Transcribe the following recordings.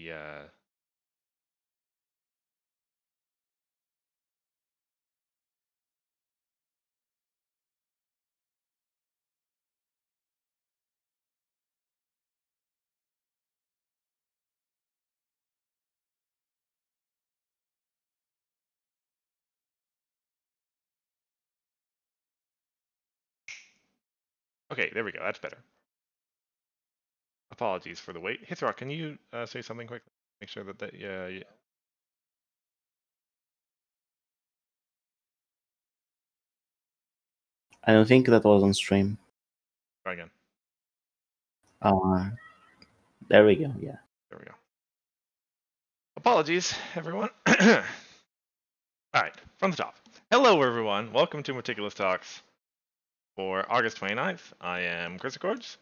the Okay, there we go. That's better. Apologies for the wait. Hithrock, can you say something quickly? Make sure that yeah. I don't think that was on stream. Try again. There we go. Yeah. There we go. Apologies, everyone. All right, from the top. Hello, everyone. Welcome to Meticulous Talks for August 29th. I am Chris Accords.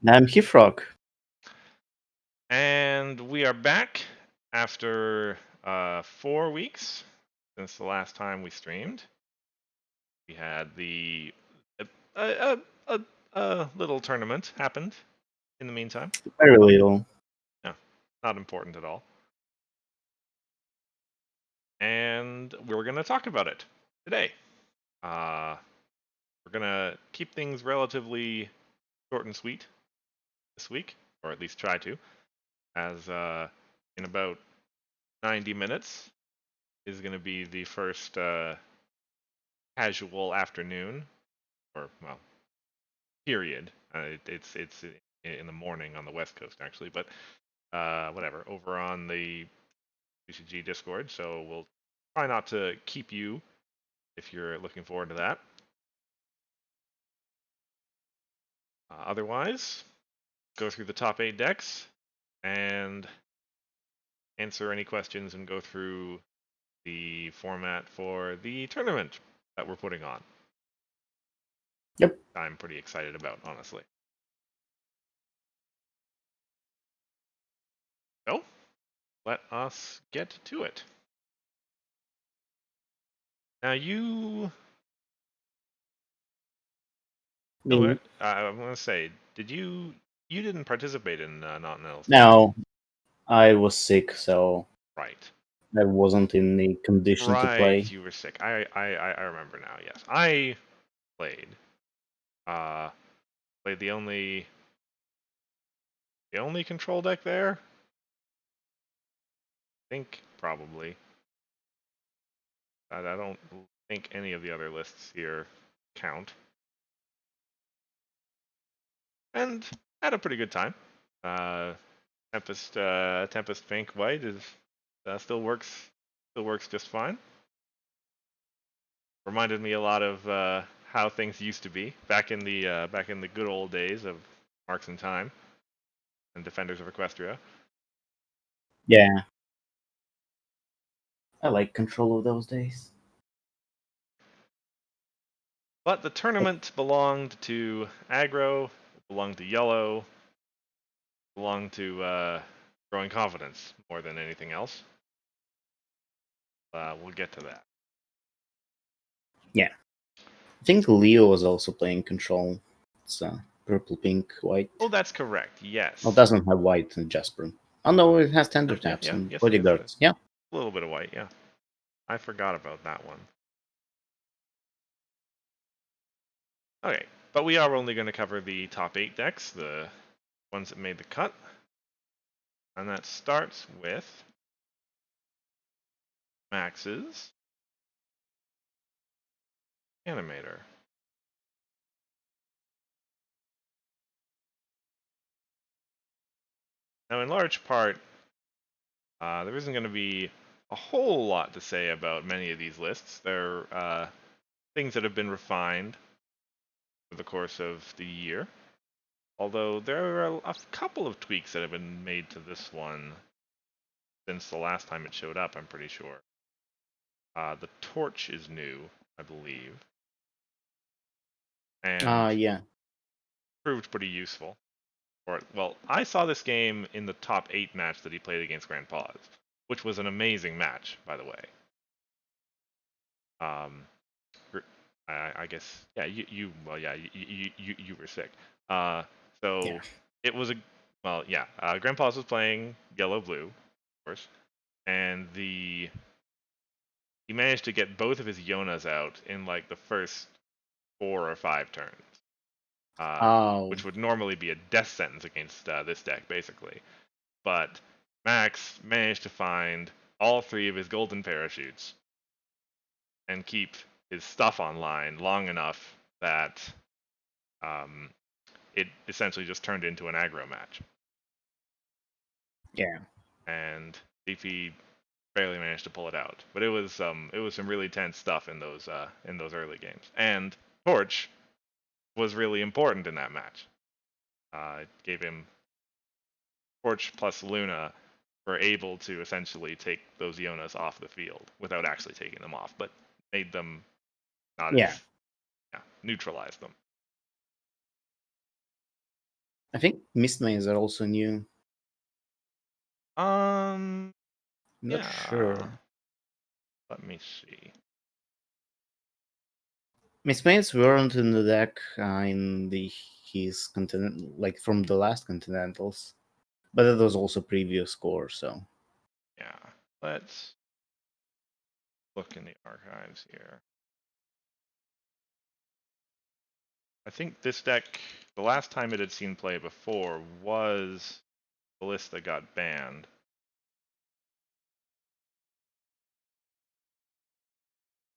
And I'm Hithrock. And we are back after 4 weeks since the last time we streamed. We had the a little tournament happened in the meantime. Very little. No, not important at all. And we're going to talk about it today. We're going to keep things relatively short and sweet this week, or at least try to, as in about 90 minutes is going to be the first casual afternoon, or, well, period. It's in the morning on the West Coast, actually, but whatever, over on the PCG Discord, so we'll try not to keep you if you're looking forward to that. Otherwise, go through the top 8 decks and answer any questions and go through the format for the tournament that we're putting on. Yep. I'm pretty excited about, honestly. So, let us get to it. Now you... I'm going to say, you didn't participate in Nontinentals? No, I was sick, so Right. I wasn't in the condition to play. Right, you were sick. I remember now, yes. I played. Played the only control deck there? I think, probably. I don't think any of the other lists here count. And had a pretty good time. Tempest Pink White is still works just fine. Reminded me a lot of how things used to be back in the good old days of Marks and Time and Defenders of Equestria. Yeah. I like control of those days. But the tournament belonged to aggro, belonged to yellow, belonged to growing confidence more than anything else. We'll get to that. Yeah. I think Leo was also playing control. It's purple, pink, white. Oh, that's correct. Yes. Well, it doesn't have white and Jasper. Oh no, it has tender taps Yeah, and yes, bodyguards. Yeah. A little bit of white, yeah. I forgot about that one. Okay, but we are only going to cover the top 8 decks, the ones that made the cut. And that starts with Max's Animator. Now, in large part, there isn't going to be a whole lot to say about many of these lists. They're things that have been refined over the course of the year. Although there are a couple of tweaks that have been made to this one since the last time it showed up, I'm pretty sure. The torch is new, I believe. And Yeah. proved pretty useful. Well, I saw this game in the top 8 match that he played against Grand Pause, which was an amazing match, by the way. I guess, yeah, you were sick. So Yeah. it was well, yeah, Grandpa's was playing yellow-blue, of course, and he managed to get both of his Yonas out in like the first 4 or 5 turns, which Oh, would normally be a death sentence against this deck, basically. But Max managed to find all 3 of his golden parachutes and keep his stuff online long enough that um, it essentially just turned into an aggro match. yeah. And DP barely managed to pull it out. But it was some really tense stuff in those early games. And Torch was really important in that match. It gave him Torch plus Luna were able to essentially take those Ionas off the field without actually taking them off, but made them not Yeah. as neutralize them. I think mist mains are also new. Um, I'm not yeah. sure. Let me see. Mist mains weren't in the deck in the his continent, like from the last Continentals, but it was also previous core. So Yeah, let's look in the archives here. I think this deck, the last time it had seen play before, was the list that got banned.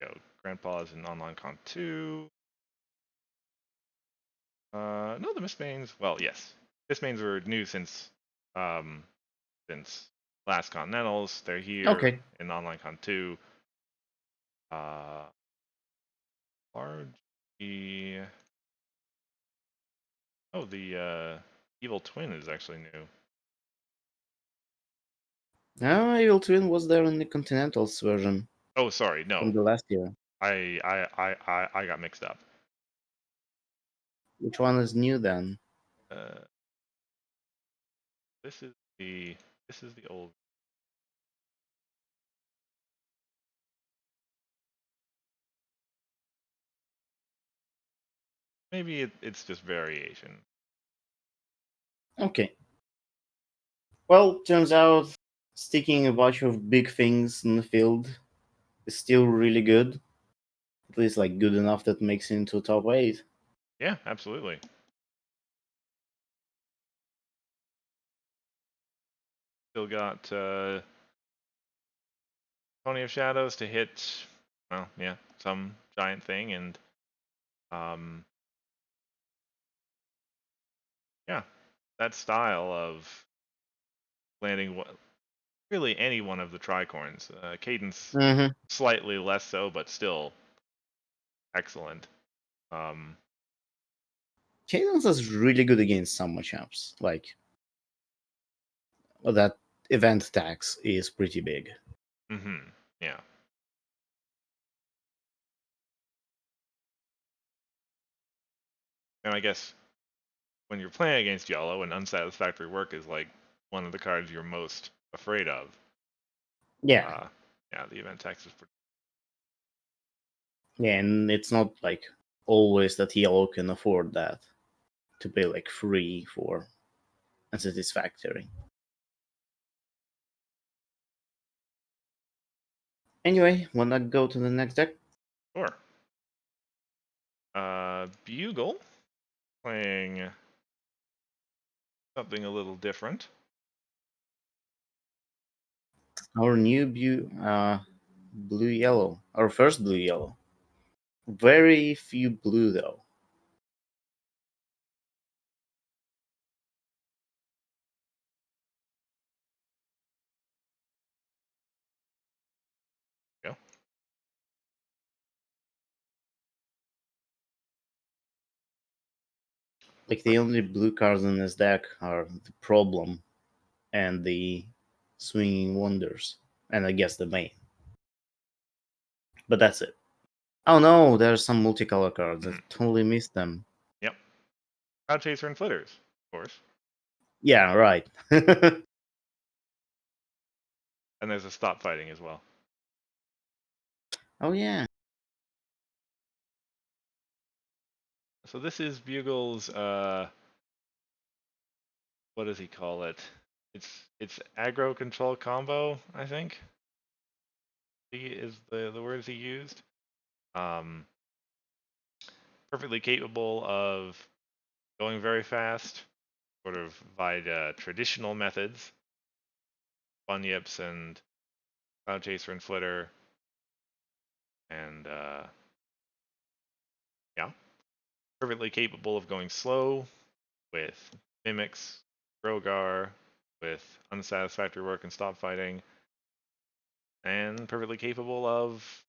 Go, Grandpa's in Online Con 2. No, the Mistmains. Well, yes, Mistmains were new um, since last Continentals. They're here okay. in Online Con 2. RG. Oh, the Evil Twin is actually new. No, Evil Twin was there in the Continentals version Oh, sorry, from no. the last year. I got mixed up. Which one is new then? Uh, this is the old. Maybe it's just variation. Okay. Well, turns out sticking a bunch of big things in the field is still really good. At least like good enough that makes it into top 8. Yeah, absolutely. Still got Pony of Shadows to hit. Well, yeah, some giant thing, and um, yeah, that style of landing really any one of the tricorns. Cadence Mm-hmm. slightly less so, but still excellent. Um, Cadence is really good against some matchups. Like, that event tax is pretty big. yeah. And I guess when you're playing against yellow, and unsatisfactory work is like one of the cards you're most afraid of. Yeah. Uh, yeah, the event tax is pretty. Yeah, and it's not like always that yellow can afford that to pay like 3 for unsatisfactory. Anyway, wanna go to the next deck? Sure. Bugle playing something a little different. Our new blue yellow. Our first blue yellow. Very few blue though. You know? Like the only blue cards in this deck are the problem and the swinging wonders, and I guess the main. But that's it. Oh no, there's some multicolor cards. I Mhm. totally missed them. Yep. Crowd Chaser and Flitters, of course. Yeah, right. And there's a Stop Fighting as well. Oh yeah. So this is Bugle's what does he call it? It's aggro control combo, I think. He is the words he used. Um, Perfectly capable of going very fast, sort of via traditional methods, bunyips and cloud chaser and flitter, and yeah, perfectly capable of going slow with mimics, Rogar, with unsatisfactory work and stop fighting, and perfectly capable of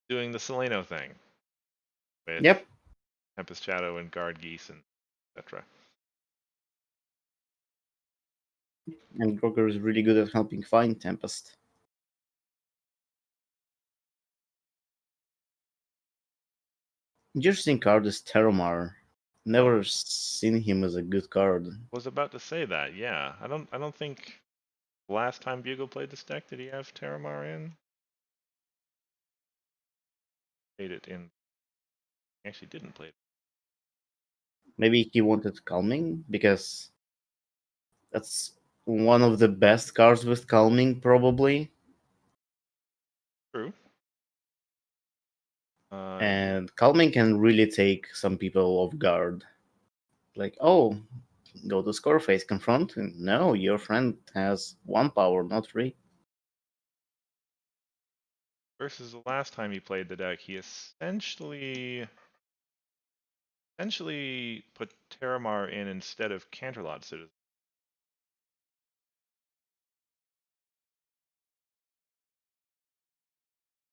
doing the Seleno thing with Yep. Tempest Shadow and Guard Geese and etc. And Groger is really good at helping find Tempest. Interesting card is Terramar. Oh, Never seen him as a good card. was about to say that. Yeah, I don't think last time Bugle played this deck did he have Terramar in? Played it in. He actually didn't play it. Maybe he wanted Calming because that's one of the best cards with Calming, probably. True. Yeah. And Calming can really take some people off guard. Like, oh, go to score phase, confront. No, your friend has 1 power, not 3. Versus the last time he played the deck, he essentially put Terramar in instead of Canterlot Citizen.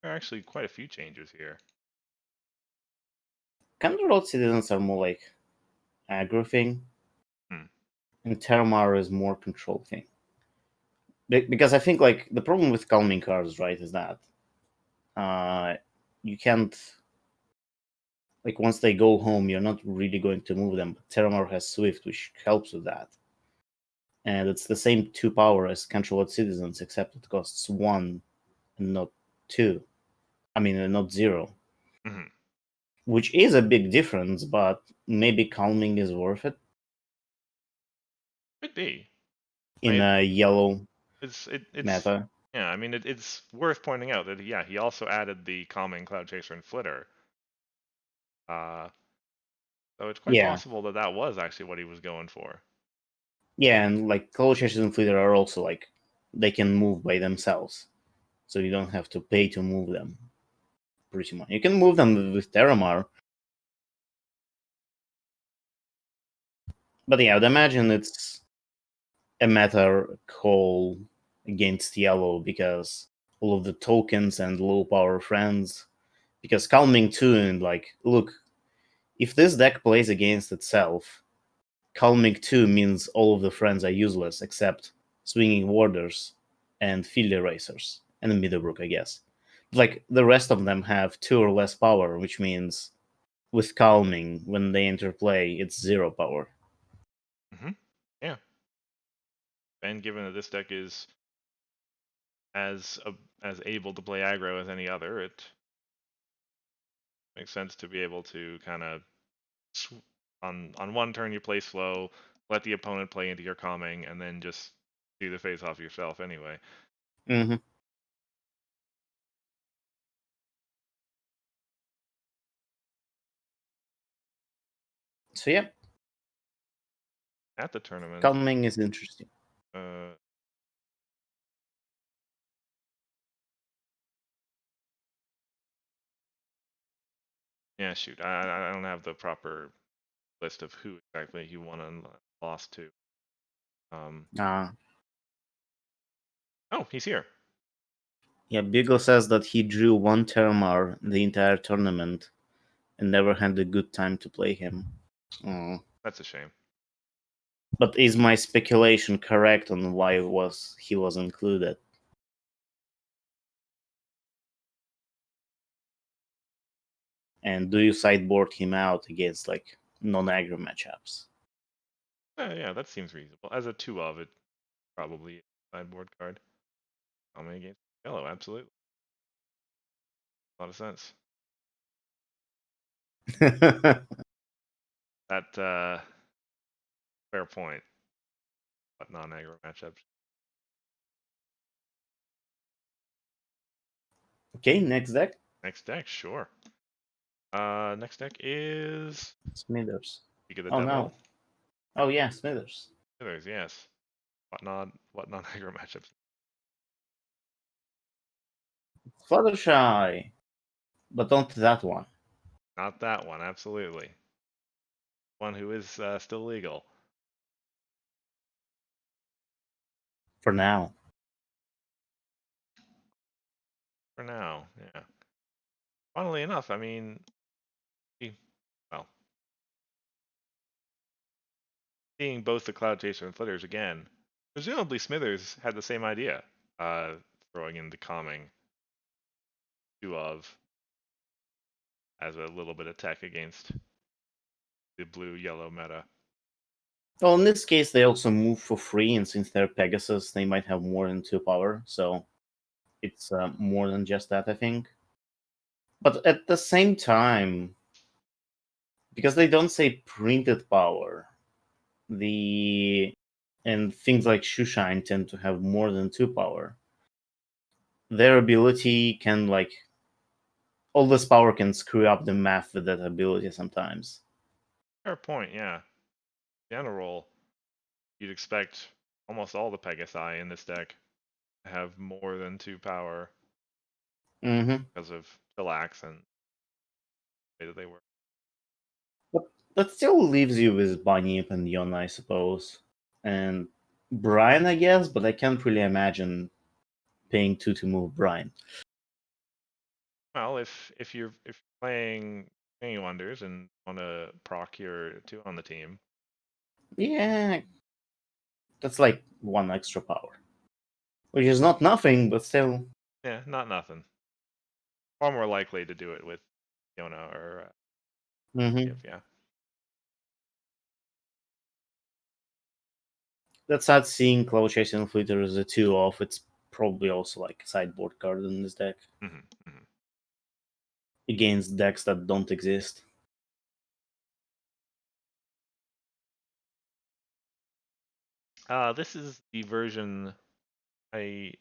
There are actually quite a few changes here. Counterlord citizens are more like aggro thing, Hmm. and Terramar is more control thing. Because I think like the problem with calming cards, right, is that uh, you can't like once they go home, you're not really going to move them. But Terramar has Swift, which helps with that, and it's the same 2 power as Controlled Citizens, except it costs 1 and not 2. I mean, not 0, Hmm. which is a big difference. But maybe calming is worth it Could be. I in mean, a yellow it's meta. yeah. I mean, it's worth pointing out that yeah, he also added the calming Cloud Chaser and Flitter. Uh, so it's quite Yeah, possible that that was actually what he was going for. yeah, and like Color Chasers and Fleeter are also like they can move by themselves, so you don't have to pay to move them. Pretty much, you can move them with Terramar, but yeah, I'd imagine it's a meta call against yellow because all of the tokens and low power friends. Because calming too, and like, look, if this deck plays against itself, calming 2 means all of the friends are useless except swinging warders and field erasers and Middlebrook, I guess. Like the rest of them have 2 or less power, which means with calming, when they enter play, it's 0 power. Hmm. Yeah, and given that this deck is as as able to play aggro as any other, it makes sense to be able to kind of on one turn you play slow, let the opponent play into your calming, and then just do the face off yourself anyway. Mm-hmm. So yeah, At the tournament, calming is interesting. uh, yeah, shoot, I don't have the proper list of who exactly he won and lost to. Um, Uh, oh, he's here. yeah, Beagle says that he drew 1 Terramar the entire tournament and never had a good time to play him. Oh. That's a shame. But is my speculation correct on why he was included? And do you sideboard him out against like non-aggro matchups? Yeah, that seems reasonable. As a 2 of it, probably a sideboard card. Calming against yellow, absolutely. A lot of sense. That fair point. what non-aggro matchups. Okay, next deck. Next deck, sure. Next deck is Smithers. Speak of the Oh Devil. no. Oh yeah, Smithers. Smithers, yes. What non-aggro matchups? Fluttershy. But not that one. Not that one, absolutely. One who is still legal. For now. For now, yeah. Funnily enough, I mean, well, seeing both the Cloud Chaser and Flitters again, presumably Smithers had the same idea, throwing in the calming 2 of as a little bit of tech against the blue-yellow meta. Well, in this case, they also move for free, and since they're Pegasus, they might have more than 2 power, so it's more than just that, I think. But at the same time, because they don't say printed power, and things like Shoeshine tend to have more than 2 power. Their ability can all this power can screw up the math with that ability sometimes. Fair point, yeah. In general, you'd expect almost all the Pegasi in this deck to have more than 2 power because of Chillax and the way that they work. But that still leaves you with Bunyip and Yon, I suppose. And Brian, I guess, but I can't really imagine paying 2 to move Brian. Well, if you're playing Hanging Wonders and want to proc your 2 on the team, Yeah, that's like 1 extra power. Which is not nothing, but still. yeah, not nothing. Far more likely to do it with Yona or yeah. That's sad seeing Cloud Chasing Flitter as a 2 off. It's probably also like a sideboard card in this deck. Against decks that don't exist. This is the version I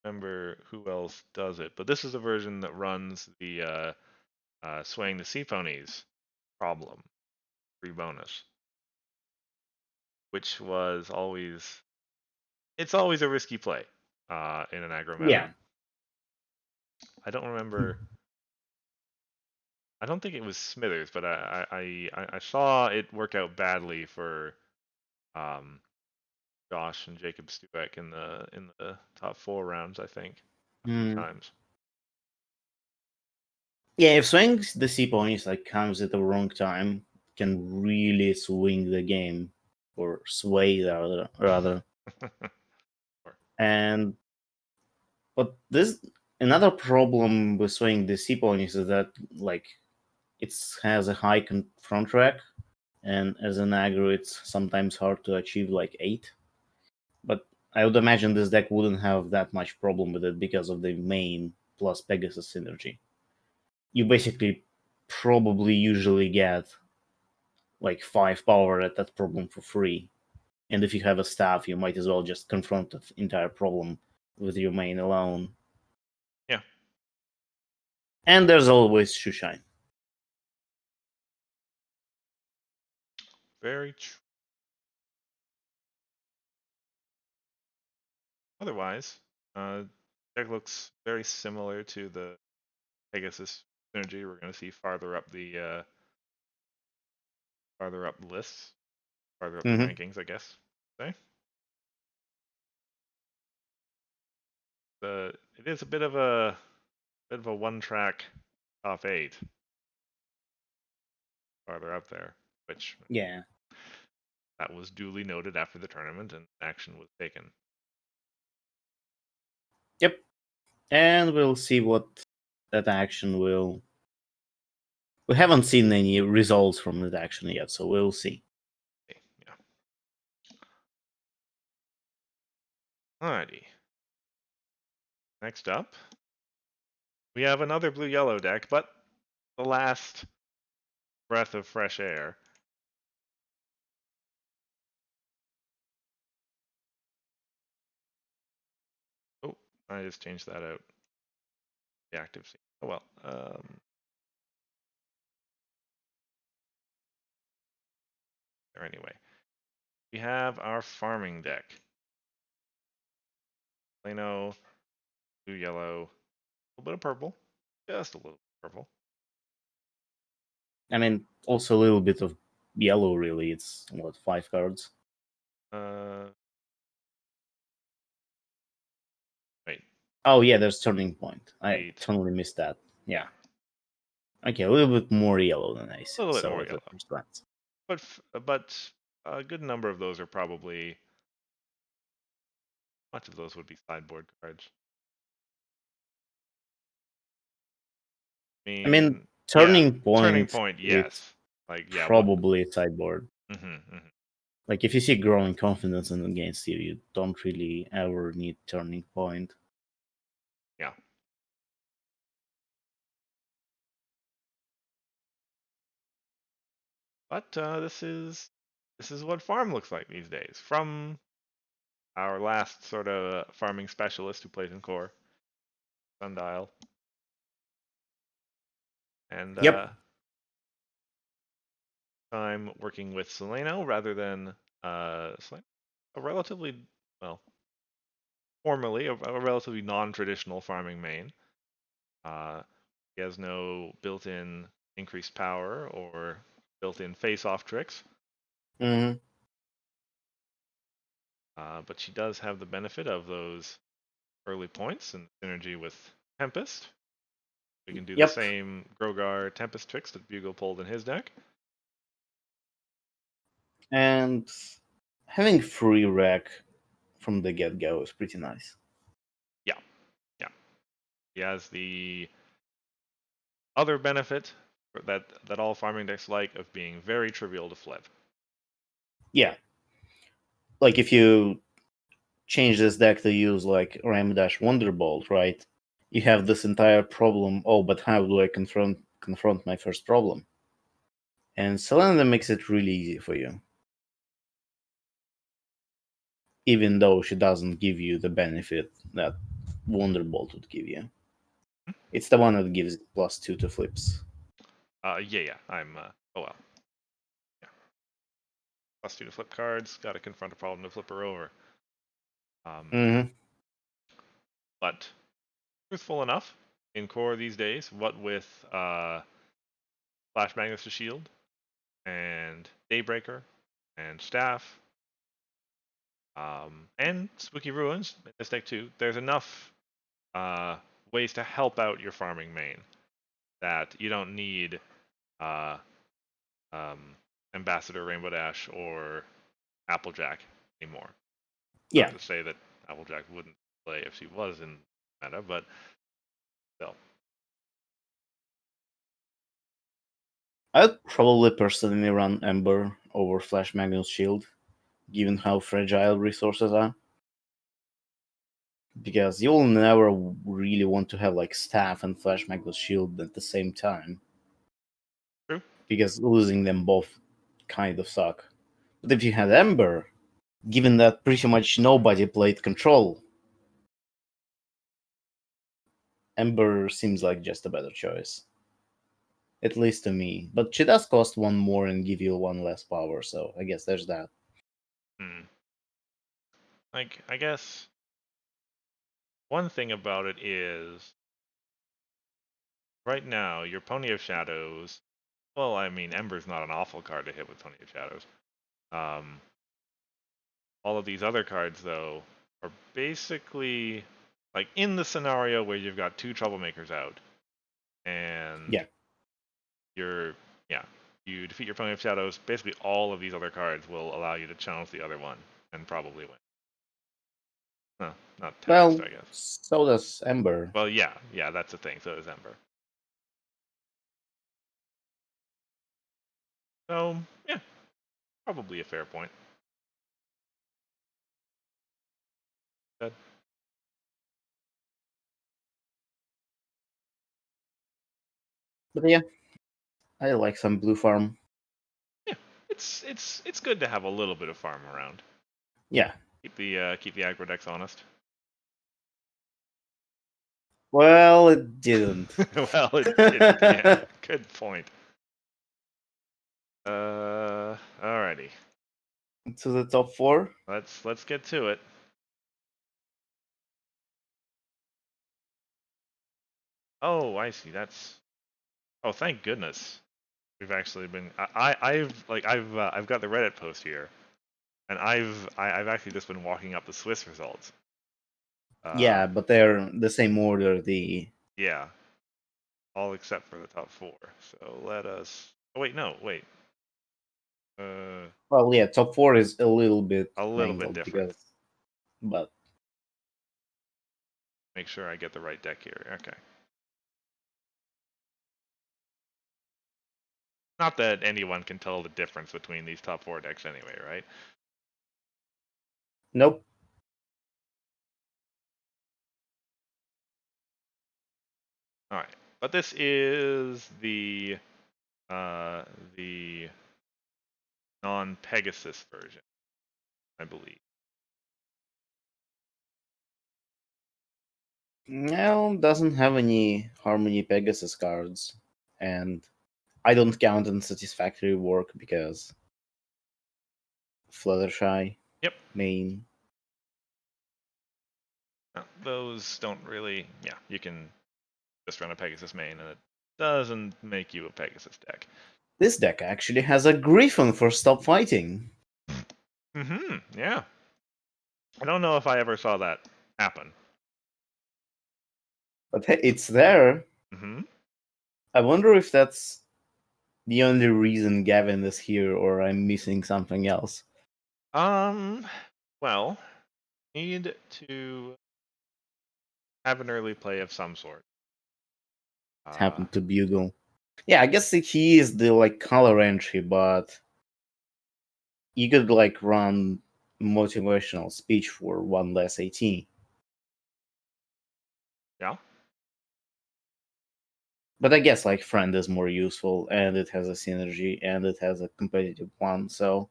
remember who else does it, but this is a version that runs the swaying the sea ponies problem, free bonus, which was always it's always a risky play in an aggro meta. Yeah. I don't remember. I don't think it was Smithers, but I saw it work out badly for Josh and Jacob Stubeck in the top 4 rounds, I think, a few times. Yeah, if swing the sea ponies comes at the wrong time, can really swing the game, or sway rather. And but this another problem with swaying the sea ponies is that it has a high front rack, and as an aggro, it's sometimes hard to achieve 8. But I would imagine this deck wouldn't have that much problem with it because of the main plus Pegasus synergy. You basically probably usually get 5 power at that problem for free. And if you have a staff, you might as well just confront the entire problem with your main alone. Yeah. And there's always Shoeshine. Very true. Otherwise, deck looks very similar to the Pegasus synergy we're going to see farther up the lists, farther up the rankings, I guess. Okay. It is a bit of a one-track top 8 farther up there, which that was duly noted after the tournament and action was taken. Yep. And we'll see what that action will. We haven't seen any results from that action yet, so we'll see. Yeah. Alrighty. Next up, we have another blue-yellow deck, but the last breath of fresh air. I just changed that out. The active scene. Oh well. There anyway. We have our farming deck. Plano, blue, yellow, a little bit of purple. Just a little purple. I mean, also a little bit of yellow, really. It's, what, 5 cards? Wait. Oh, yeah, there's Turning Point. I 8. totally missed that. Yeah. Yeah. Okay, a little bit more yellow than I A little bit saw more at the yellow. first glance. But a good number of those are probably, much of those would be sideboard cards. I mean, Yeah, Turning Turning Point, Point, it's yes. Like, yeah, what? probably a sideboard. Like, if you see Growing Confidence against you, you don't really ever need Turning Point. Yeah. But this is what farm looks like these days. From our last sort of farming specialist who plays in core, Sundial, and Yep. I'm working with Seleno rather than a relatively, well, formerly a relatively non-traditional farming main. He has no built-in increased power or built-in face-off tricks. Mm-hmm. But she does have the benefit of those early points and synergy with Tempest. We can do the Yep. same Grogar Tempest tricks that Bugle pulled in his deck. And having free rec from the get-go is pretty nice. Yeah, yeah. He has the other benefit that all farming decks like of being very trivial to flip. Yeah. Like, if you change this deck to use, like, Ram-Dash Wonderbolt, right? You have this entire problem. Oh, but how do I confront my first problem? And Selena makes it really easy for you. Even though she doesn't give you the benefit that Wonderbolt would give you. It's the one that gives +2 to flips. Yeah. I'm. Oh well. Yeah. +2 to flip cards. Got to confront a problem to flip her over. Mm-hmm. But truthful enough, in core these days, what with Flash Magnus to Shield and Daybreaker and Staff and Spooky Ruins in this deck too, there's enough ways to help out your farming main that you don't need uh, um, Ambassador Rainbow Dash or Applejack anymore. Yeah. Not to say that Applejack wouldn't play if she was in meta, but still. I'd probably personally run Ember over Flash Magnus Shield, given how fragile resources are. Because you'll never really want to have, like, Staff and Flash Magnus Shield at the same time. True. Because losing them both kind of suck. But if you had Ember, given that pretty much nobody played Control, Ember seems like just a better choice. At least to me. But she does cost 1 more and give you 1 less power, so I guess there's that. Like, I guess one thing about it is right now, your Pony of Shadows. Well, I mean, Ember's not an awful card to hit with Pony of Shadows. All of these other cards, though, are basically like in the scenario where you've got 2 troublemakers out, and Yeah. you're you defeat your Pony of Shadows. Basically, all of these other cards will allow you to challenge the other one and probably win. No, not Tempest, Well, I guess. so does Ember. Well, yeah, that's the thing. So does Ember. So yeah, probably a fair point. Good. But yeah, I like some blue farm. Yeah, it's good to have a little bit of farm around. Yeah. Keep the aggro decks honest. Well, it didn't. Well, it didn't. Yeah, good point. Alrighty. To the top four. Let's get to it. Oh, I see. That's. Oh, thank goodness. We've actually been. I've got the Reddit post here, and I've actually just been walking up the Swiss results. Yeah, but they're the same order. The Yeah, all except for the top four. So let us. Oh wait, no, wait. Uh, well, yeah, top four is a little bit a little bit mangled different. because, but Make sure I get the right deck here. Okay. Not that anyone can tell the difference between these top four decks anyway, right? nope. All right, but this is the non-Pegasus version, I believe. Well, doesn't have any Harmony Pegasus cards, and I don't count Unsatisfactory work because Fluttershy Yep. main. No, those don't really. Yeah, you can just run a Pegasus main, and it doesn't make you a Pegasus deck. This deck actually has a Griffin for Stop Fighting. Yeah. I don't know if I ever saw that happen. But hey, it's there. Mm-hmm. I wonder if that's the only reason Gavin is here, or I'm missing something else. Well, need to have an early play of some sort. It happened to Bugle. Yeah, I guess he is the like color entry, but you could like run motivational speech for one less AT. Yeah. But I guess like friend is more useful, and it has a synergy, and it has a competitive one. So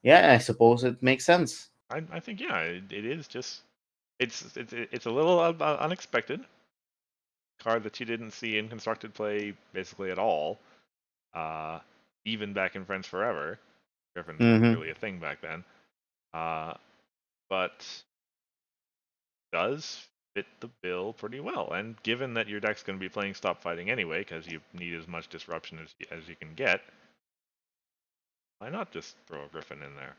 yeah, I suppose it makes sense. I think yeah, it is just it's a little unexpected card that you didn't see in constructed play basically at all. Uh, even back in Friends Forever, Griffins weren't Mm-hmm. really a thing back then. Uh, but does fit the bill pretty well. And given that your deck's going to be playing Stop Fighting anyway, because you need as much disruption as you can get, why not just throw a Griffin in there?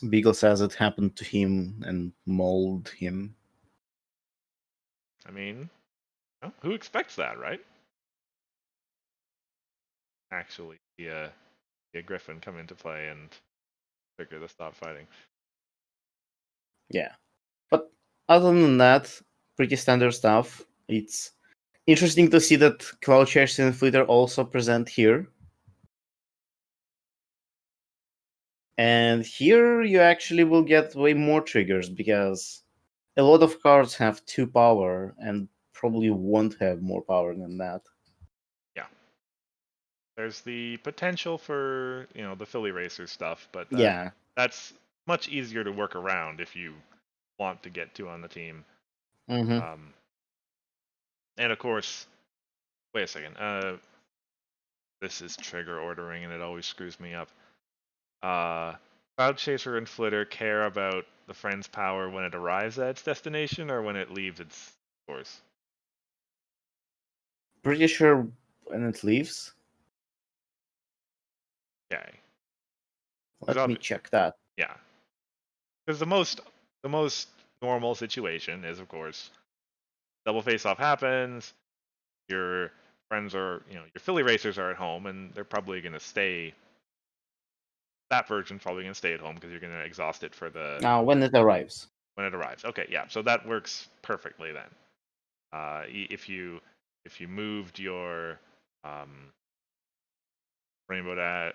Beagle says it happened to him and mauled him. I mean, well, who expects that, right? Actually, see a Griffin come into play and trigger the Stop Fighting. Yeah. But other than that, pretty standard stuff. It's interesting to see that Cloud Chase and Flitter also present here. And here you actually will get way more triggers because a lot of cards have 2 power and probably won't have more power than that. Yeah, there's the potential for the Philly Racer stuff, but Yeah. that's much easier to work around if you want to get two on the team. Mm-hmm. And of course, wait a second. This is trigger ordering, and it always screws me up. Cloud Chaser and Flitter care about the friend's power when it arrives at its destination or when it leaves its course. Pretty sure when it leaves. Okay. Let me check that. Yeah. Because the most normal situation is, of course, double face off happens. Your friends are, your Philly racers are at home, and they're probably going to stay. That version's probably going to stay at home because you're going to exhaust it for the Now, when it arrives. when it arrives. Okay, yeah. So that works perfectly then. If you moved your Rainbow Dash,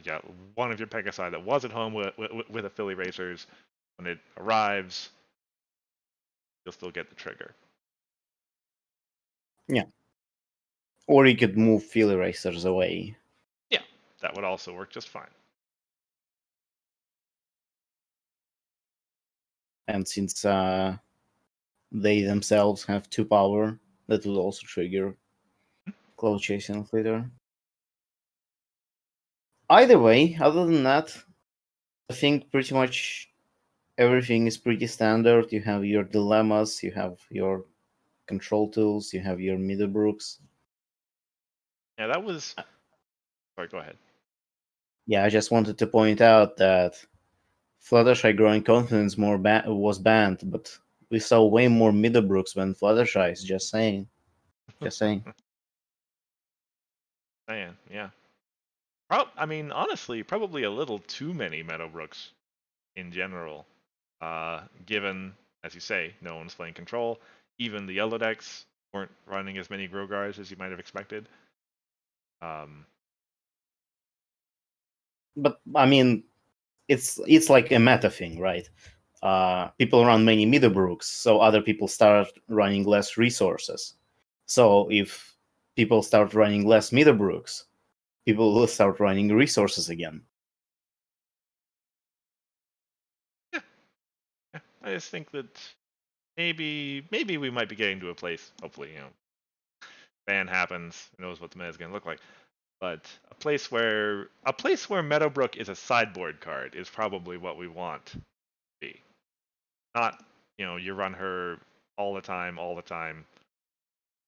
yeah, one of your Pegasi that was at home with a Philly Racers, when it arrives, you'll still get the trigger. Yeah. Or you could move Philly Racers away. Yeah, that would also work just fine. And since they themselves have 2 power that would also trigger Cloud Chasing later. Either way, other than that, I think pretty much everything is pretty standard. You have your dilemmas, you have your control tools, you have your Middlebrooks. Yeah, that was. Sorry, go ahead. Yeah, I just wanted to point out that Fluttershy Growing Confidence was banned, but we saw way more Middlebrooks than Fluttershy's. Just saying. Just saying. Man, yeah. I mean, honestly, probably a little too many Meadowbrooks in general. Given, as you say, no one's playing control. Even the yellow decks weren't running as many Grogars as you might have expected. Um, But I mean, it's like a meta thing, right? People run many Middlebrooks, so other people start running less resources. So if people start running less Middlebrooks, people will start running resources again. yeah, yeah, I just think that maybe we might be getting to a place. Hopefully, ban happens. Who knows what the meta is going to look like? But a place where Meadowbrook is a sideboard card is probably what we want to be. Not you run her all the time.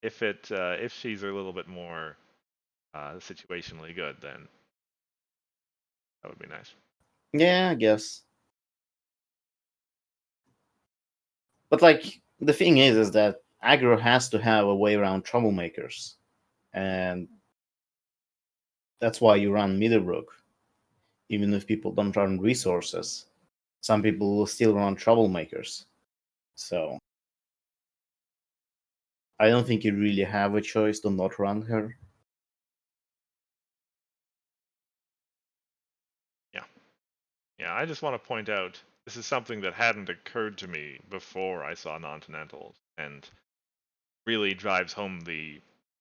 If she's a little bit more situationally good, then that would be nice. Yeah, I guess. But like the thing is that aggro has to have a way around troublemakers, and that's why you run Middlebrook. Even if people don't run resources, some people will still run troublemakers. So I don't think you really have a choice to not run her. Yeah, yeah. I just want to point out this is something that hadn't occurred to me before I saw Nontinentals, and really drives home the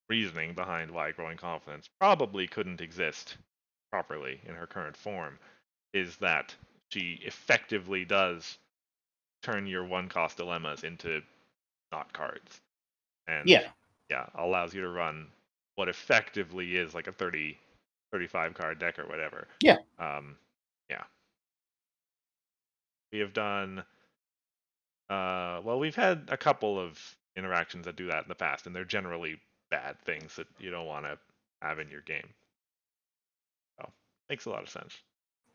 reasoning behind why growing confidence probably couldn't exist properly in her current form. Is that she effectively does turn your one cost dilemmas into not cards, and Yeah, yeah, allows you to run what effectively is like a 35 card deck or whatever. yeah. Yeah, we have done. Well, we've had a couple of interactions that do that in the past, and they're generally bad things that you don't want to have in your game. So makes a lot of sense.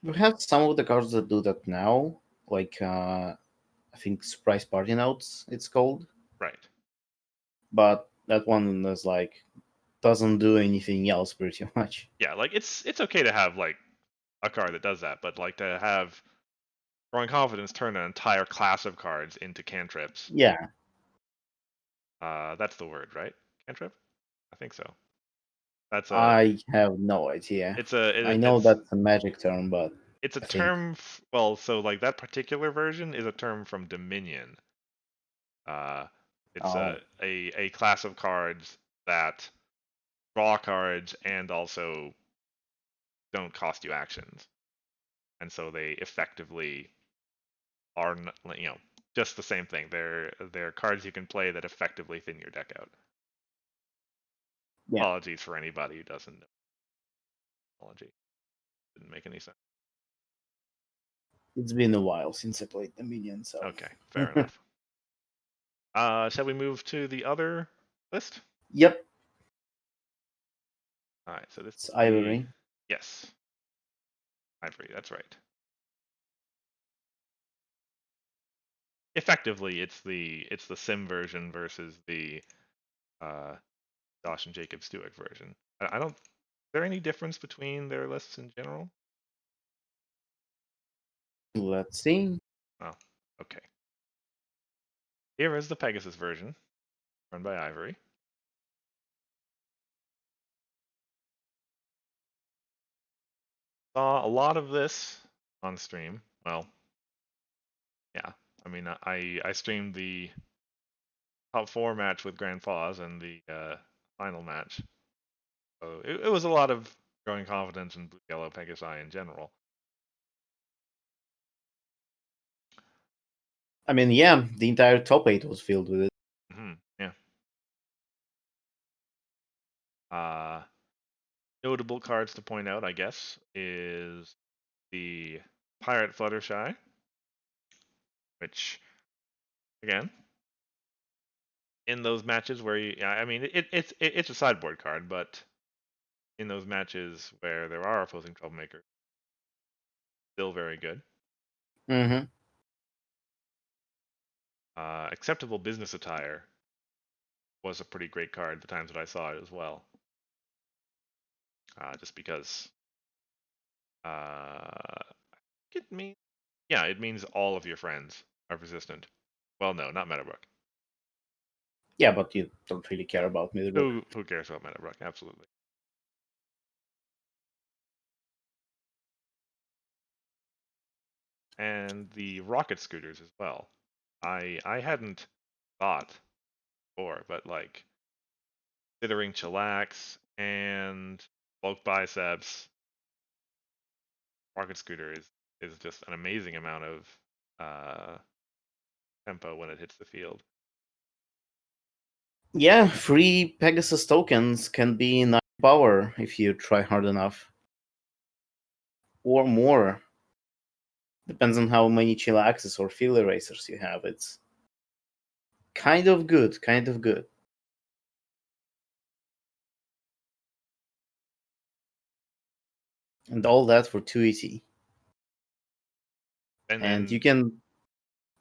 We have some of the cards that do that now, like I think Surprise Party Notes, it's called. Right. But that one is like doesn't do anything else pretty much. Yeah, like it's okay to have like a card that does that, but like to have growing confidence turn an entire class of cards into cantrips. Yeah, That's the word, right? Cantrip? I think so. That's a I have no idea. it's a I know that's a magic term, but it's a I think term. Well, so like that particular version is a term from Dominion. Uh, it's oh a class of cards that draw cards and also don't cost you actions, and so they effectively are just the same thing. They're cards you can play that effectively thin your deck out. yeah, Apologies for anybody who doesn't know. Apology didn't make any sense. it's been a while since I played Dominion, so Okay, fair enough. Shall we move to the other list? yep, All right, so this it's is the Ivory. yes, Ivory. That's right. Effectively, it's the Sim version versus the uh, Josh and Jacob Stewart version. I don't. Is there any difference between their lists in general? Let's see. Oh, okay. Here is the Pegasus version, run by Ivory. Saw a lot of this on stream. Well, yeah. I mean, I streamed the top four match with Grand Foz and the final match. So it was a lot of growing confidence in blue yellow Pegasi in general. I mean, yeah, the entire top 8 was filled with it. Yeah. Notable cards to point out, I guess, is the Pirate Fluttershy, which, again, in those matches where I mean, it's a sideboard card, but in those matches where there are opposing troublemakers, still very good. Mm-hmm. Acceptable Business Attire was a pretty great card the times that I saw it as well. Just because it means, yeah, it means all of your friends are resistant. Well, no, not Meadowbrook. Yeah, but you don't really care about Middlebrook. Who cares about Meadowbrook? Absolutely. And the rocket scooters as well. I hadn't thought before, but like considering chillax and bulk biceps, rocket scooter is just an amazing amount of tempo when it hits the field. Yeah, free Pegasus tokens can be 9 power if you try hard enough. Or more. Depends on how many chillaxes or field erasers you have. It's kind of good, kind of good. And all that for 2 ET. And And you then, can,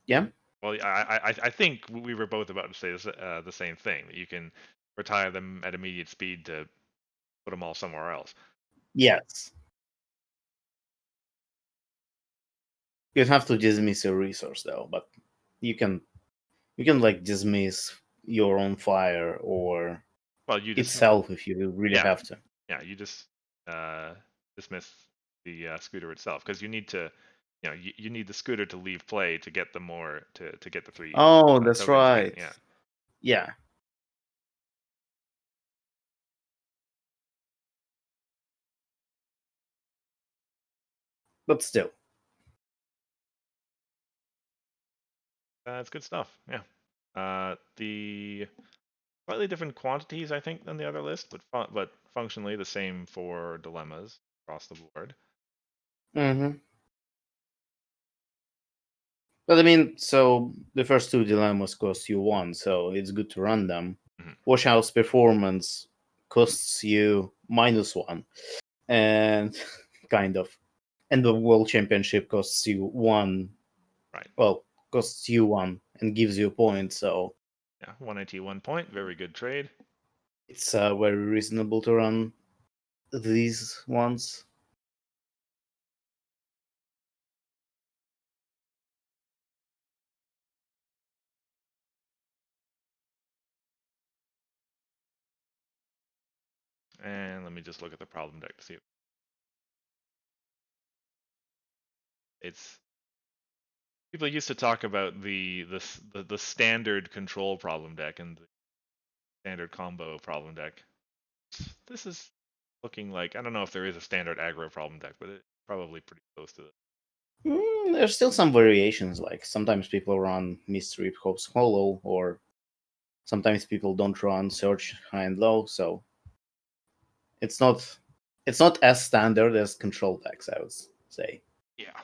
yeah? well, I think we were both about to say this, the same thing, that you can retire them at immediate speed to put them all somewhere else. Yes. You'd have to dismiss your resource though, but you can like dismiss your own fire or Well, you just itself if you really yeah have to. yeah you just uh, dismiss the scooter itself because you need to you need the scooter to leave play to get the more to get the 3 Oh, that's tokens again. right. Yeah. Yeah. But still. That's good stuff. Yeah. The slightly different quantities, I think, than the other list, but functionally the same for dilemmas across the board. Mm-hmm. But I mean, so the first 2 dilemmas cost you 1, so it's good to run them. Mhm. Washhouse Performance costs you -1, and kind of. And the World Championship costs you 1. Right. Well, costs you 1 and gives you a point, so Yeah. 180, 1 point. Very good trade. it's very reasonable to run these ones. And let me just look at the problem deck to see. It's people used to talk about the standard control problem deck and the standard combo problem deck. This is looking like, I don't know if there is a standard aggro problem deck, but it's probably pretty close to it. There's still some variations, like sometimes people run Mystery Hopes Hollow, or sometimes people don't run Search High and Low, so it's not as standard as control decks, I would say. Yeah.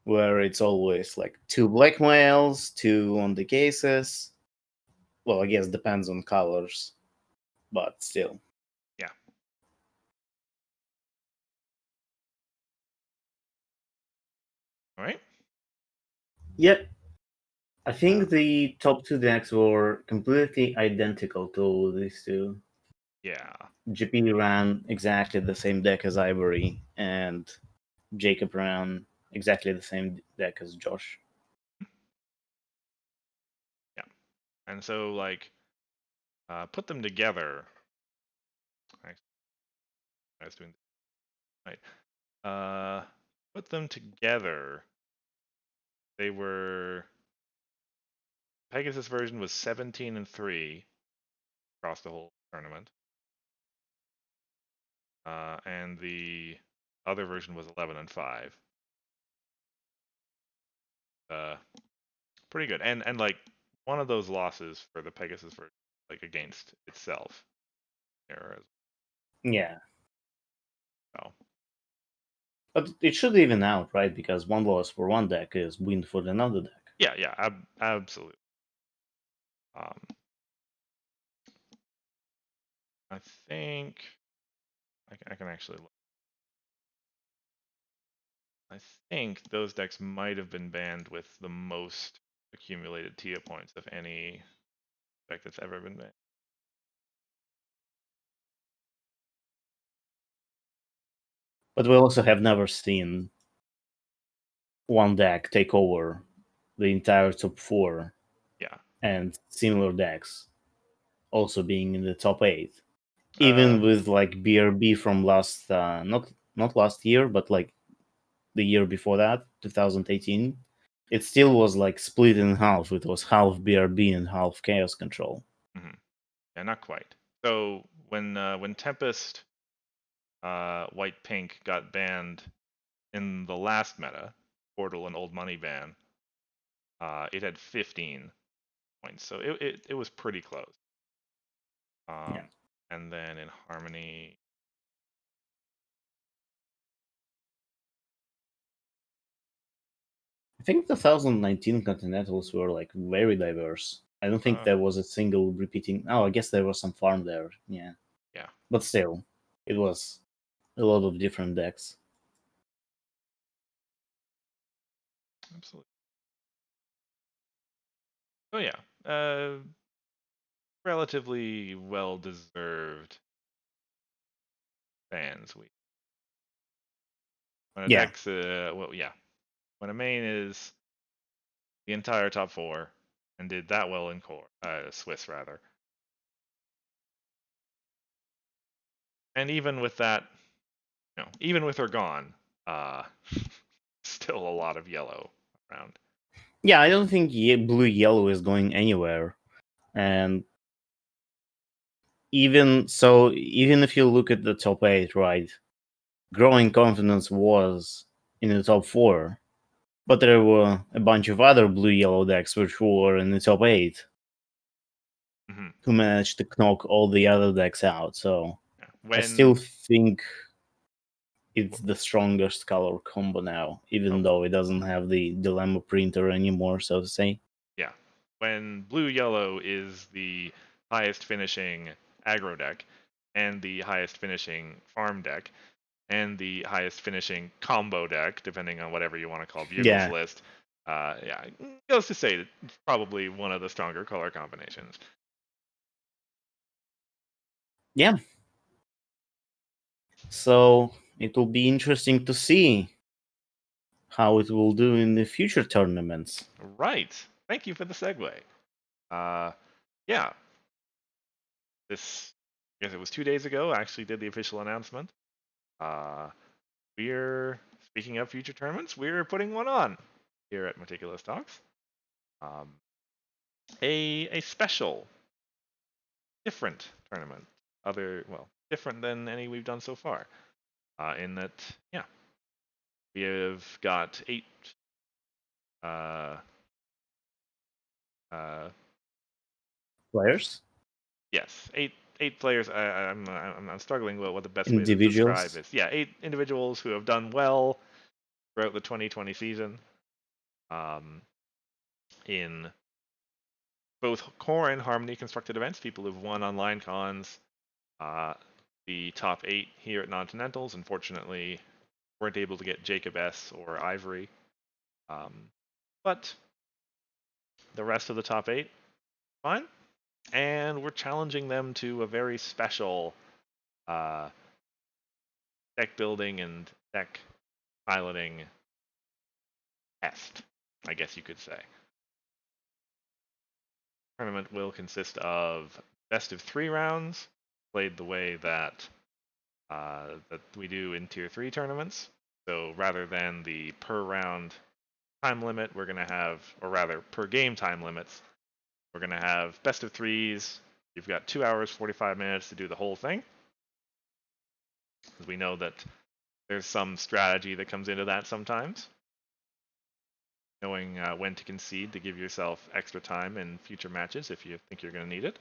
Where it's always like 2 blackmails, 2 on the cases. Well, I guess depends on colors, but still. Yeah. All right. Yep. I Uh, think the top 2 decks were completely identical to these two. yeah. GP ran exactly the same deck as Ivory, and Jacob ran exactly the same deck as Josh. Yeah. And so, like, put them together. I was doing right. Put them together. They were Pegasus version was 17-3 across the whole tournament, and the other version was 11-5. Uh, pretty good. And like one of those losses for the Pegasus version, like against itself, there as Yeah, well. but it should even out, right? Because one loss for one deck is win for another deck. Yeah, yeah, absolutely. Um, I think I can actually look. I think those decks might have been banned with the most accumulated TIA points of any deck that's ever been banned. But we also have never seen one deck take over the entire top four, Yeah. and similar decks also being in the top eight. Uh, Even with like BRB from last, not last year, but like the year before that, 2018, it still was like split in half. It was half BRB and half Chaos Control. mhm. Yeah, not quite. So when Tempest White Pink got banned in the last meta, Portal and Old Money ban, it had 15 points, so it was pretty close. Yeah, And then in Harmony, I think 2019 Continentals were like very diverse. I don't think uh, there was a single repeating. Oh, I guess there was some farm there. Yeah, yeah, but still, it was a lot of different decks. absolutely. Oh yeah, relatively well-deserved fans. We when a Yeah, deck's well, yeah, when a main is the entire top four and did that well in core, Swiss rather, and even with that, even with her gone, uh, still a lot of yellow around. yeah. I don't think blue yellow is going anywhere, and even so, even if you look at the top eight, right, growing confidence was in the top four, but there were a bunch of other blue yellow decks which were in the top eight Hmm. who managed to knock all the other decks out. So Yeah. I still When think it's the strongest color combo now, oh even though it doesn't have the dilemma printer anymore, so to say. yeah, when blue yellow is the highest finishing aggro deck, and the highest finishing farm deck, and the highest finishing combo deck, depending on whatever you want to call Bugle's Yeah, list. Yeah, it goes to say that it's probably one of the stronger color combinations. yeah. So it will be interesting to see how it will do in the future tournaments. Right. Thank you for the segue. Uh, yeah, this I guess it was 2 days ago. I actually did the official announcement. Uh, we're speaking of future tournaments. We're putting one on here at Meticulous Talks. Um, a special, different tournament. Different than any we've done so far. In that, yeah, we have got eight. Uh, uh, Players, yes, eight players. I'm struggling with what the best way to describe individuals. is. Yeah, eight individuals who have done well throughout the 2020 season. Um, in both core and harmony constructed events, people who've won online cons. Uh, the top eight here at Nontinentals, unfortunately, weren't able to get Jacob S or Ivory. Um, but the rest of the top eight, fine. And we're challenging them to a very special uh, deck building and deck piloting test, I guess you could say. The tournament will consist of best of 3 rounds, played the way that we do in Tier 3 tournaments. So rather than the per round time limit, we're going to have, or rather, per game time limits, we're going to have best of threes. You've got 2 hours, 45 minutes to do the whole thing. Because we know that there's some strategy that comes into that sometimes. knowing when to concede to give yourself extra time in future matches if you think you're going to need it.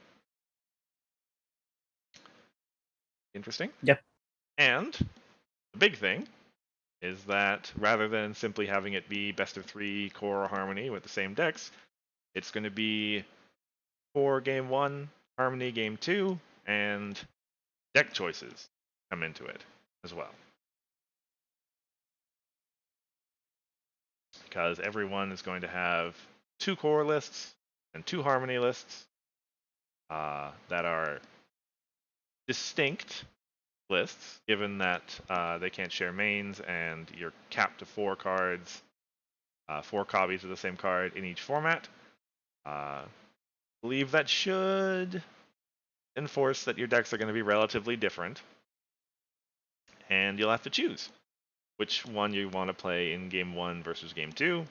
Interesting. Yep. And the big thing is that rather than simply having it be best of 3 core harmony with the same decks, it's going to be core game 1, harmony game 2, and deck choices come into it as well. Because everyone is going to have 2 core lists and 2 harmony lists that are distinct lists, given that they can't share mains and you're capped to 4 cards, 4 copies of the same card in each format. Believe that should enforce that your decks are going to be relatively different, and you'll have to choose which one you want to play in game 1 versus game 2,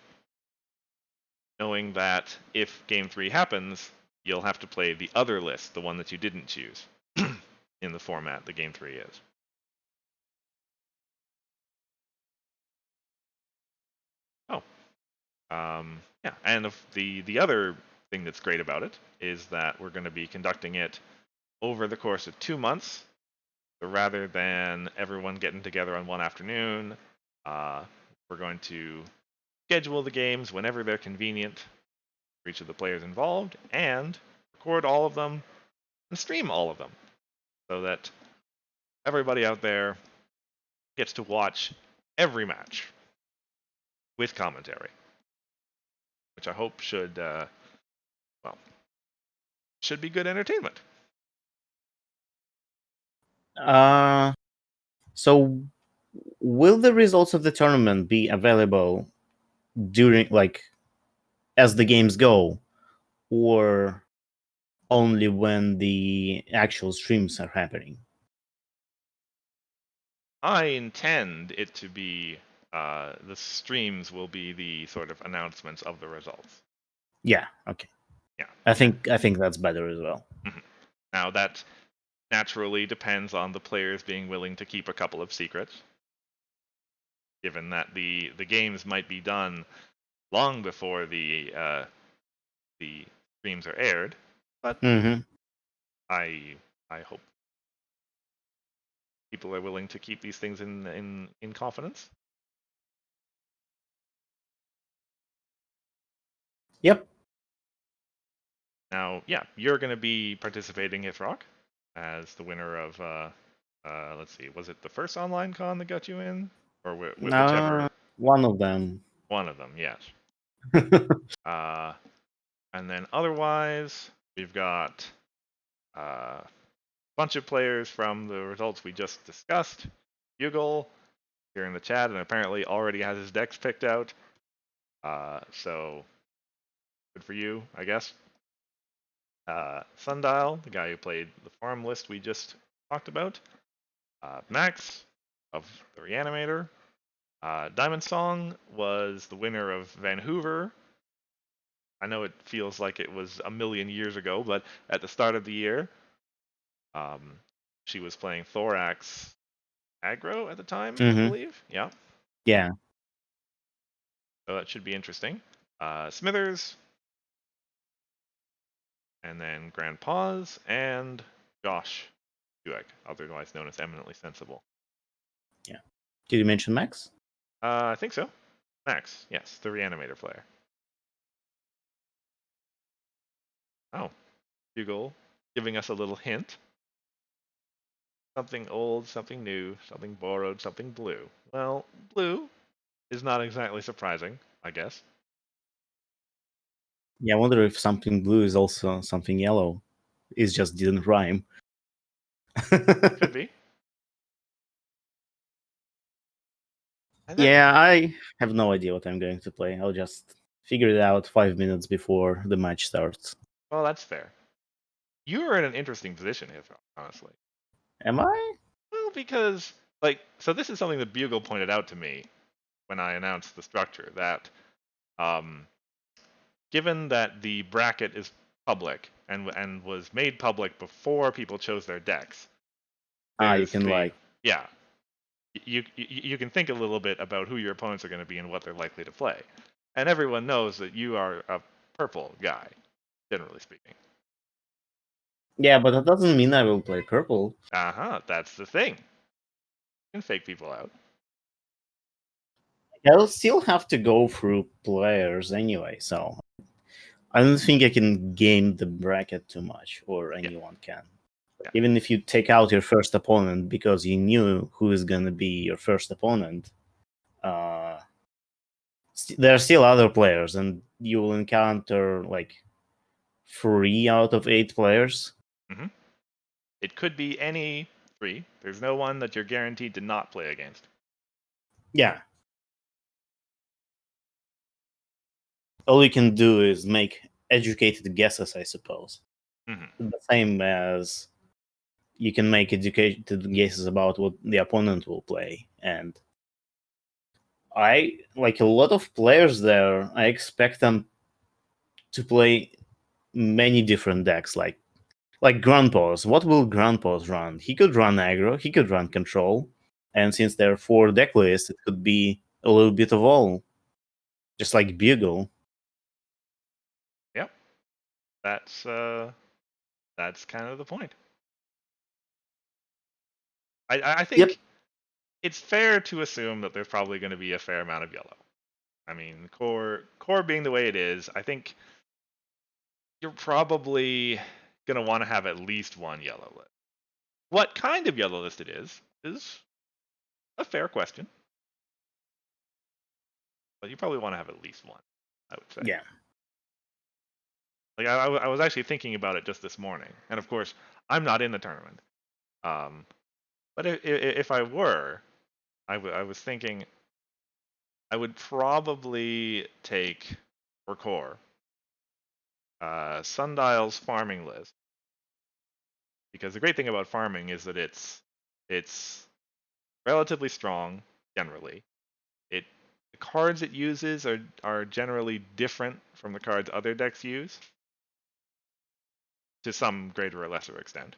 knowing that if game 3 happens, you'll have to play the other list, the one that you didn't choose, in the format the game 3 is. Yeah, and the other thing that's great about it is that we're going to be conducting it over the course of 2 months. So rather than everyone getting together on one afternoon, we're going to schedule the games whenever they're convenient for each of the players involved and record all of them and stream all of them so that everybody out there gets to watch every match with commentary, which I hope should be good entertainment. So will the results of the tournament be available during, like, as the games go, or only when the actual streams are happening? I intend it to be the streams will be the sort of announcements of the results. Yeah. Okay. Yeah. I think that's better as well. Mm-hmm. Now that naturally depends on the players being willing to keep a couple of secrets, given that the games might be done long before the streams are aired. But I hope people are willing to keep these things in confidence. Yep. Now, yeah, you're going to be participating, Hithrock, as the winner of, let's see, was it the first online con that got you in? Or whichever? One of them. One of them, yes. And then otherwise, we've got a bunch of players from the results we just discussed. Bugle here in the chat, and apparently already has his decks picked out. So good for you, I guess. Sundial, the guy who played the farm list we just talked about. Max of the Reanimator. Diamond Song was the winner of Vancouver. I know it feels like it was a million years ago, but at the start of the year, she was playing Thorax aggro at the time, I believe. Yeah. Yeah. So that should be interesting. Smithers, and then Grand Pause, and Josh Dueck, otherwise known as Eminently Sensible. Yeah. Did you mention Max? I think so. Max, yes, the Reanimator player. Oh, Bugle giving us a little hint. Something old, something new, something borrowed, something blue. Well, blue is not exactly surprising, I guess. Yeah, I wonder if something blue is also something yellow. It just didn't rhyme. Could be. Yeah, I have no idea what I'm going to play. I'll just figure it out 5 minutes before the match starts. Well, that's fair. You are in an interesting position here, honestly. Am I? Well, because, so this is something that Bugle pointed out to me when I announced the structure, that given that the bracket is public and was made public before people chose their decks, You can yeah, you can think a little bit about who your opponents are going to be and what they're likely to play. and everyone knows that you are a purple guy, generally speaking. Yeah, but that doesn't mean I will play purple. That's the thing. You can fake people out. I'll still have to go through players anyway, so I don't think I can game the bracket too much, or Yeah, anyone can. yeah. Even if you take out your first opponent because you knew who is going to be your first opponent, uh, there are still other players, and you will encounter like 3 out of 8 players. hmm It could be any 3. There's no one that you're guaranteed to not play against. Yeah. All you can do is make educated guesses, I suppose. hmm The same as you can make educated guesses about what the opponent will play. And I like a lot of players there. I expect them to play many different decks, like Grandpa's. What will Grandpa's run? He could run aggro, he could run control, and since there are 4 deck lists, it could be a little bit of all, just like Bugle. Yep. That's kind of the point. I Yep. think it's fair to assume that there's probably going to be a fair amount of yellow. I mean, core being the way it is, I think you're probably going to want to have at least one yellow list. What kind of yellow list it is a fair question. But you probably want to have at least one, I would say. Yeah. Like I was actually thinking about it just this morning, and of course I'm not in the tournament. Um, but if I were, I was thinking I would probably take for core Sundial's farming list, because the great thing about farming is that it's relatively strong generally. The cards it uses are generally different from the cards other decks use to some greater or lesser extent.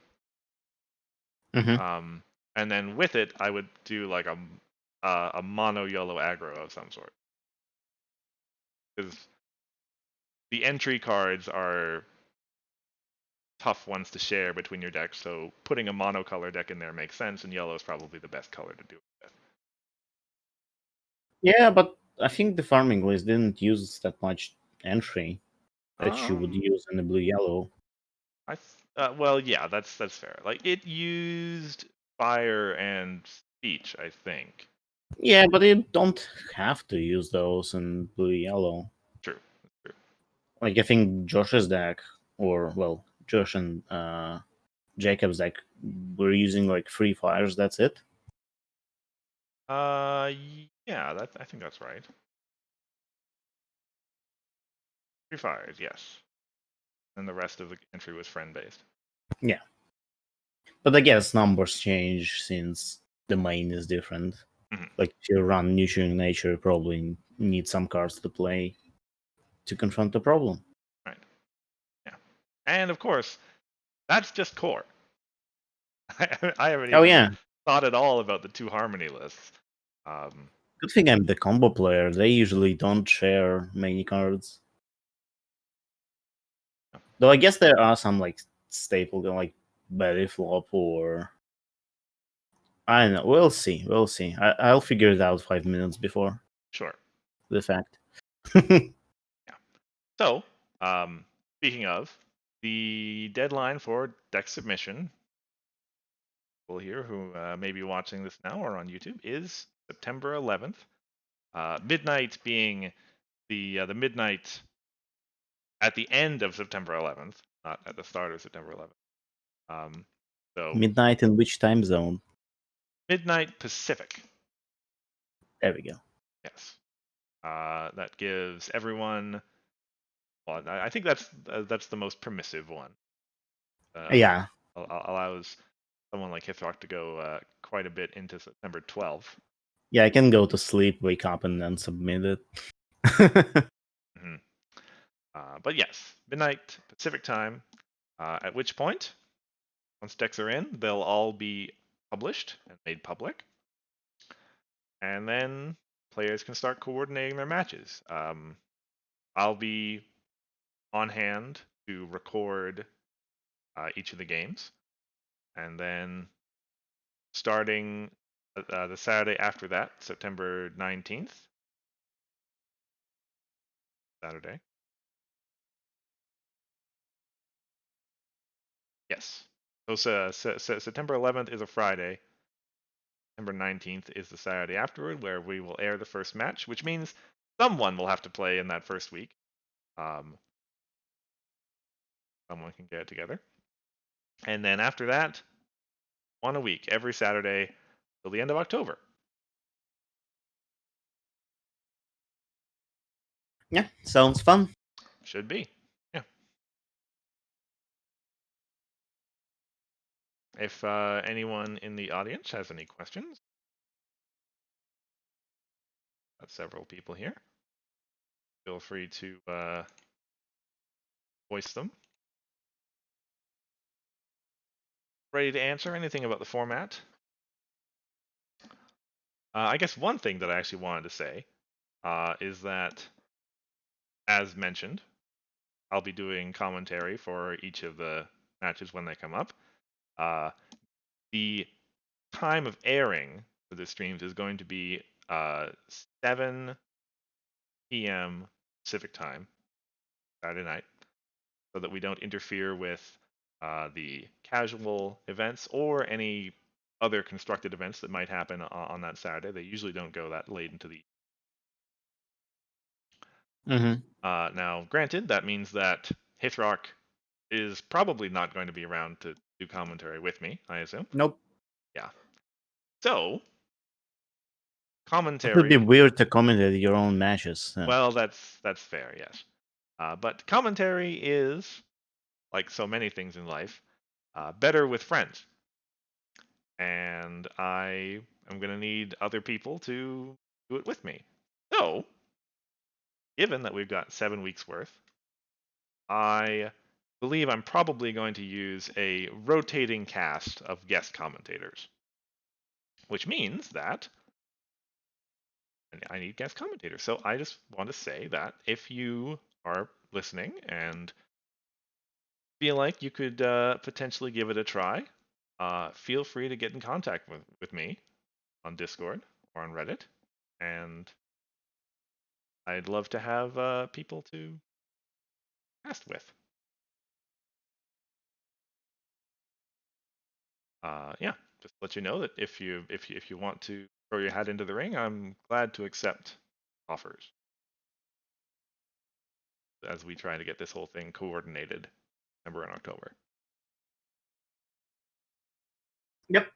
Mm-hmm. And then with it, I would do like a mono yellow aggro of some sort, because the entry cards are tough ones to share between your decks. So putting a monocolor deck in there makes sense, and yellow is probably the best color to do it with. Yeah, but I think the farming list didn't use that much entry that you would Um, use in the blue yellow. well, yeah, that's fair. Like it used fire and speech, I think. Yeah, but you don't have to use those in blue yellow. True, true. Like I think Josh's deck, or well, Josh and Jacob's deck, were using like 3 fires. That's it. Yeah, I think that's right. 3 fires, yes. And the rest of the entry was friend based. Yeah, but I guess numbers change since the main is different. Mhm. Like if you run Nurturing Nature, you probably need some cards to play to confront the problem. Right. Yeah. And of course, that's just core. I haven't Oh even yeah, thought at all about the 2 harmony lists. Um, good thing I'm the combo player. They usually don't share many cards. Though I guess there are some like staple like Belly Flop or I don't know. We'll see. We'll see. I'll figure it out 5 minutes before sure. the fact. Yeah. So, speaking of, the deadline for deck submission, people here who may be watching this now or on YouTube, is September 11th. Midnight being the midnight at the end of September 11th, not at the start of September 11th. So Midnight in which time zone? midnight Pacific. There we go. Yes. That gives everyone. Well, I think that's the most permissive one. Yeah. Allows someone like Hithrock to go quite a bit into September 12th. Yeah, I can go to sleep, wake up, and then submit it. Mm-hmm. But yes, midnight Pacific time. At which point, once decks are in, they'll all be published and made public, and then players can start coordinating their matches. I'll be on hand to record each of the games, and then starting the Saturday after that, September 19th, Saturday. Yes. So September 11th is a Friday. September 19th is the Saturday afterward, where we will air the first match, which means someone will have to play in that first week. Someone can get it together. And then after that, one a week, every Saturday till the end of October. Yeah, sounds fun. Should be. Yeah. If anyone in the audience has any questions, got several people here. Feel free to voice them. Ready to answer anything about the format? I guess one thing that I actually wanted to say is that, as mentioned, I'll be doing commentary for each of the matches when they come up. The time of airing for the streams is going to be 7 p.m. Pacific time, Saturday night, so that we don't interfere with the casual events or any other constructed events that might happen on that Saturday. They usually don't go that late into the. Mm-hmm. Now, granted, that means that Hithrock is probably not going to be around to do commentary with me, I assume. Nope. Yeah. So, It would be commentary. weird to commentate your own matches. Well, that's fair, yes. But commentary is, like so many things in life, better with friends. And I am going to need other people to do it with me. So, given that we've got 7 weeks worth, I believe I'm probably going to use a rotating cast of guest commentators, which means that I need guest commentators. So I just want to say that if you are listening and feel like you could potentially give it a try, feel free to get in contact with me on Discord or on Reddit, and I'd love to have people to cast with. Yeah, just let you know that if you want to throw your hat into the ring, I'm glad to accept offers as we try to get this whole thing coordinated September and October. Yep.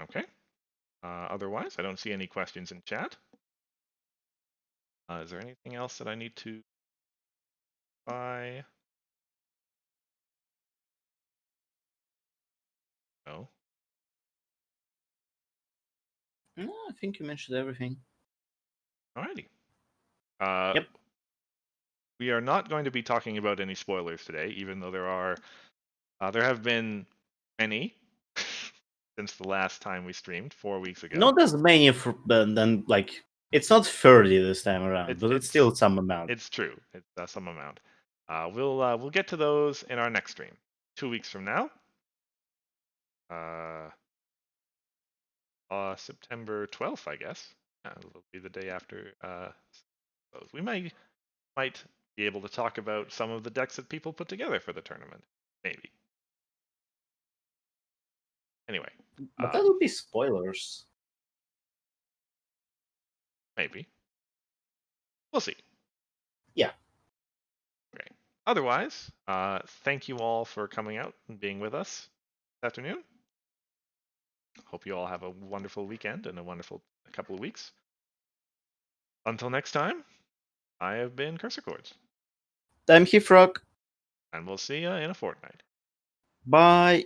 Okay. Otherwise, I don't see any questions in chat. Is there anything else that I need to buy? No. No, I think you mentioned everything. Alrighty. Yep. We are not going to be talking about any spoilers today, even though there have been many since the last time we streamed 4 weeks ago. Not as many than like it's not 30 this time around, but it's still some amount. It's true. It's some amount. We'll get to those in our next stream, 2 weeks from now. September 12th, I guess. It'll be the day after those. We might be able to talk about some of the decks that people put together for the tournament. Maybe. Anyway. But that would be spoilers. Maybe. We'll see. Yeah. Okay. Otherwise, thank you all for coming out and being with us this afternoon. Hope you all have a wonderful weekend and a wonderful couple of weeks. Until next time, I have been Cursor Chords. I'm Hifrock. And we'll see you in a fortnight. Bye.